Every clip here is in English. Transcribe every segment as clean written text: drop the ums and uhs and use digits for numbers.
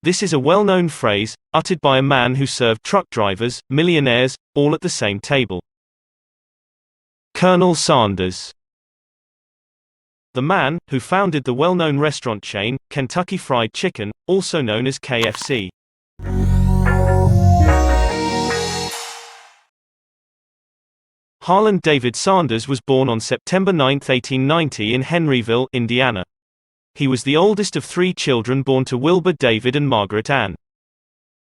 This is a well-known phrase, uttered by a man who served truck drivers, millionaires, all at the same table. Colonel Sanders. The man, who founded the well-known restaurant chain, Kentucky Fried Chicken, also known as KFC. Harland David Sanders was born on September 9, 1890 in Henryville, Indiana. He was the oldest of 3 children born to Wilbur David and Margaret Ann.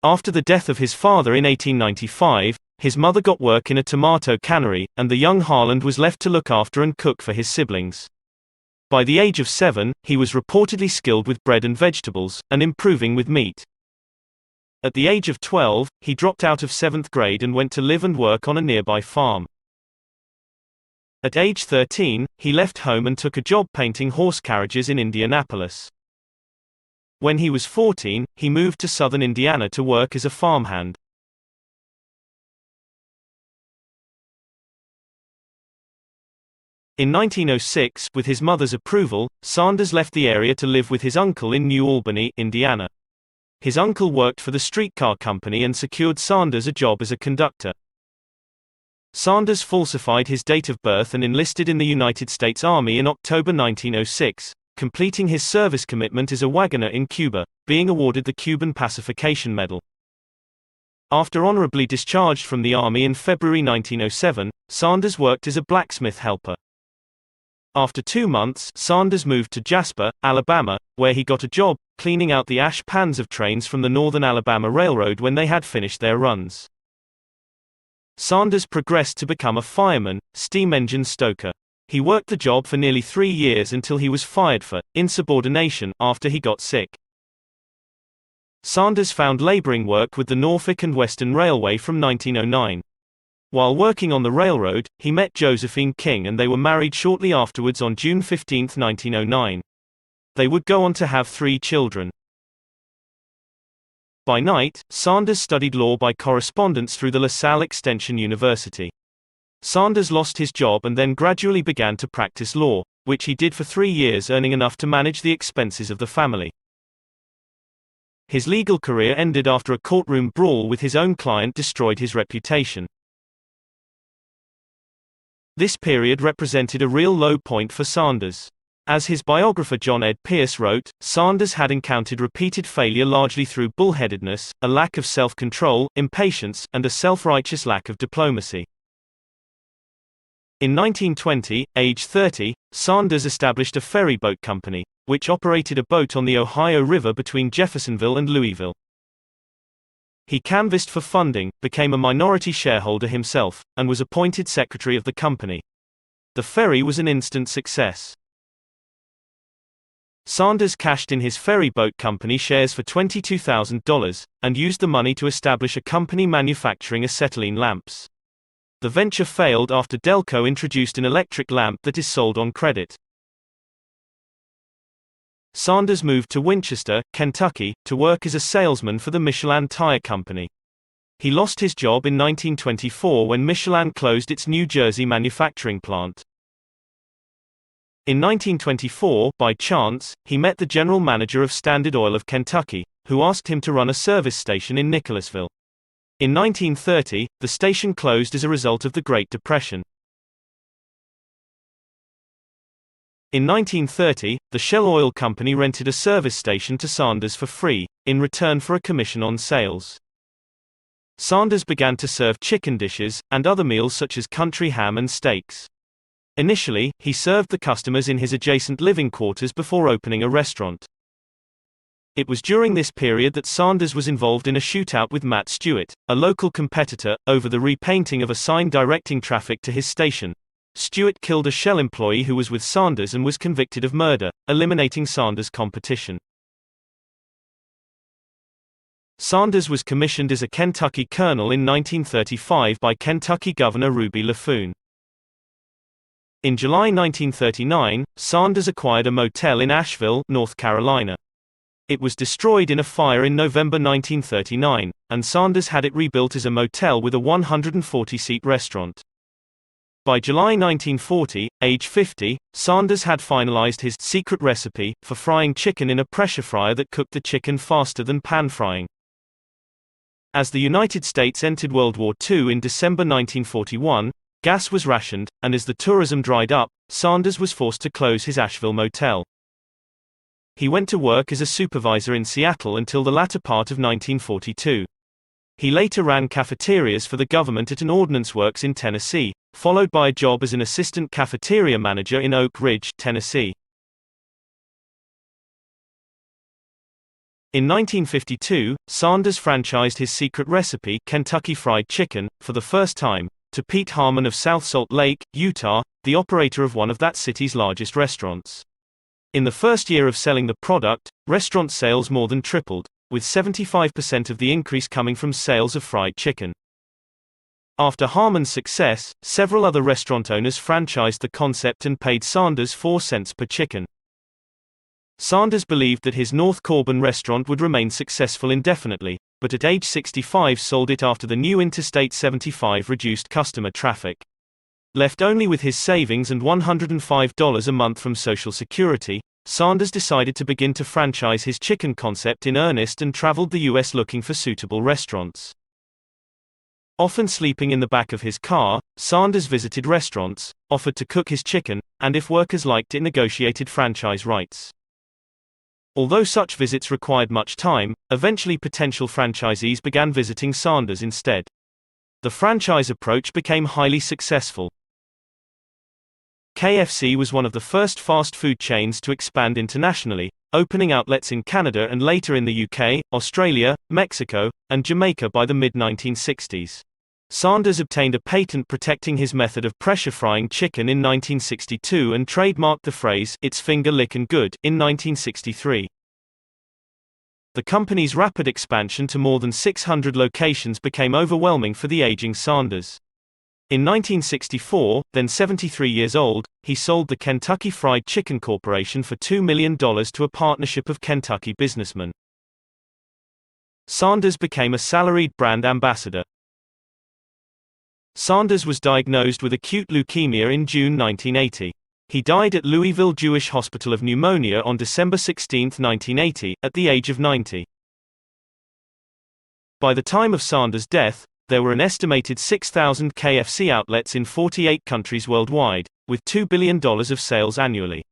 After the death of his father in 1895, his mother got work in a tomato cannery, and the young Harland was left to look after and cook for his siblings. By the age of 7, he was reportedly skilled with bread and vegetables, and improving with meat. At the age of 12, he dropped out of 7th grade and went to live and work on a nearby farm. At age 13, he left home and took a job painting horse carriages in Indianapolis. When he was 14, he moved to southern Indiana to work as a farmhand. In 1906, with his mother's approval, Sanders left the area to live with his uncle in New Albany, Indiana. His uncle worked for the streetcar company and secured Sanders a job as a conductor. Sanders falsified his date of birth and enlisted in the United States Army in October 1906, completing his service commitment as a wagoner in Cuba, being awarded the Cuban Pacification Medal. After honorably discharged from the Army in February 1907, Sanders worked as a blacksmith helper. After 2 months, Sanders moved to Jasper, Alabama, where he got a job, cleaning out the ash pans of trains from the Northern Alabama Railroad when they had finished their runs. Sanders progressed to become a fireman, steam engine stoker. He worked the job for nearly 3 years until he was fired for insubordination after he got sick. Sanders found laboring work with the Norfolk and Western Railway from 1909. While working on the railroad, he met Josephine King and they were married shortly afterwards on June 15, 1909. They would go on to have 3 children. By night, Sanders studied law by correspondence through the LaSalle Extension University. Sanders lost his job and then gradually began to practice law, which he did for 3 years, earning enough to manage the expenses of the family. His legal career ended after a courtroom brawl with his own client destroyed his reputation. This period represented a real low point for Sanders. As his biographer John Ed Pierce wrote, Sanders had encountered repeated failure largely through bullheadedness, a lack of self-control, impatience, and a self-righteous lack of diplomacy. In 1920, age 30, Sanders established a ferry boat company, which operated a boat on the Ohio River between Jeffersonville and Louisville. He canvassed for funding, became a minority shareholder himself, and was appointed secretary of the company. The ferry was an instant success. Sanders cashed in his ferry boat company shares for $22,000, and used the money to establish a company manufacturing acetylene lamps. The venture failed after Delco introduced an electric lamp that is sold on credit. Sanders moved to Winchester, Kentucky, to work as a salesman for the Michelin Tire Company. He lost his job in 1924 when Michelin closed its New Jersey manufacturing plant. In 1924, by chance, he met the general manager of Standard Oil of Kentucky, who asked him to run a service station in Nicholasville. In 1930, the station closed as a result of the Great Depression. In 1930, the Shell Oil Company rented a service station to Sanders for free, in return for a commission on sales. Sanders began to serve chicken dishes, and other meals such as country ham and steaks. Initially, he served the customers in his adjacent living quarters before opening a restaurant. It was during this period that Sanders was involved in a shootout with Matt Stewart, a local competitor, over the repainting of a sign directing traffic to his station. Stewart killed a Shell employee who was with Sanders and was convicted of murder, eliminating Sanders' competition. Sanders was commissioned as a Kentucky colonel in 1935 by Kentucky Governor Ruby Laffoon. In July 1939, Sanders acquired a motel in Asheville, North Carolina. It was destroyed in a fire in November 1939, and Sanders had it rebuilt as a motel with a 140-seat restaurant. By July 1940, age 50, Sanders had finalized his secret recipe for frying chicken in a pressure fryer that cooked the chicken faster than pan frying. As the United States entered World War II in December 1941, gas was rationed, and as the tourism dried up, Sanders was forced to close his Asheville motel. He went to work as a supervisor in Seattle until the latter part of 1942. He later ran cafeterias for the government at an ordnance works in Tennessee, followed by a job as an assistant cafeteria manager in Oak Ridge, Tennessee. In 1952, Sanders franchised his secret recipe, Kentucky Fried Chicken, for the first time, to Pete Harmon of South Salt Lake, Utah, the operator of one of that city's largest restaurants. In the first year of selling the product, restaurant sales more than tripled, with 75% of the increase coming from sales of fried chicken. After Harmon's success, several other restaurant owners franchised the concept and paid Sanders 4 cents per chicken. Sanders believed that his North Corbin restaurant would remain successful indefinitely, but at age 65 sold it after the new Interstate 75 reduced customer traffic. Left only with his savings and $105 a month from Social Security, Sanders decided to begin to franchise his chicken concept in earnest and traveled the U.S. looking for suitable restaurants. Often sleeping in the back of his car, Sanders visited restaurants, offered to cook his chicken, and if workers liked it, negotiated franchise rights. Although such visits required much time, eventually potential franchisees began visiting Sanders instead. The franchise approach became highly successful. KFC was one of the first fast food chains to expand internationally, opening outlets in Canada and later in the UK, Australia, Mexico, and Jamaica by the mid-1960s. Sanders obtained a patent protecting his method of pressure frying chicken in 1962 and trademarked the phrase, "It's finger lickin' good," in 1963. The company's rapid expansion to more than 600 locations became overwhelming for the aging Sanders. In 1964, then 73 years old, he sold the Kentucky Fried Chicken Corporation for $2 million to a partnership of Kentucky businessmen. Sanders became a salaried brand ambassador. Sanders was diagnosed with acute leukemia in June 1980. He died at Louisville Jewish Hospital of pneumonia on December 16, 1980, at the age of 90. By the time of Sanders' death, there were an estimated 6,000 KFC outlets in 48 countries worldwide, with $2 billion of sales annually.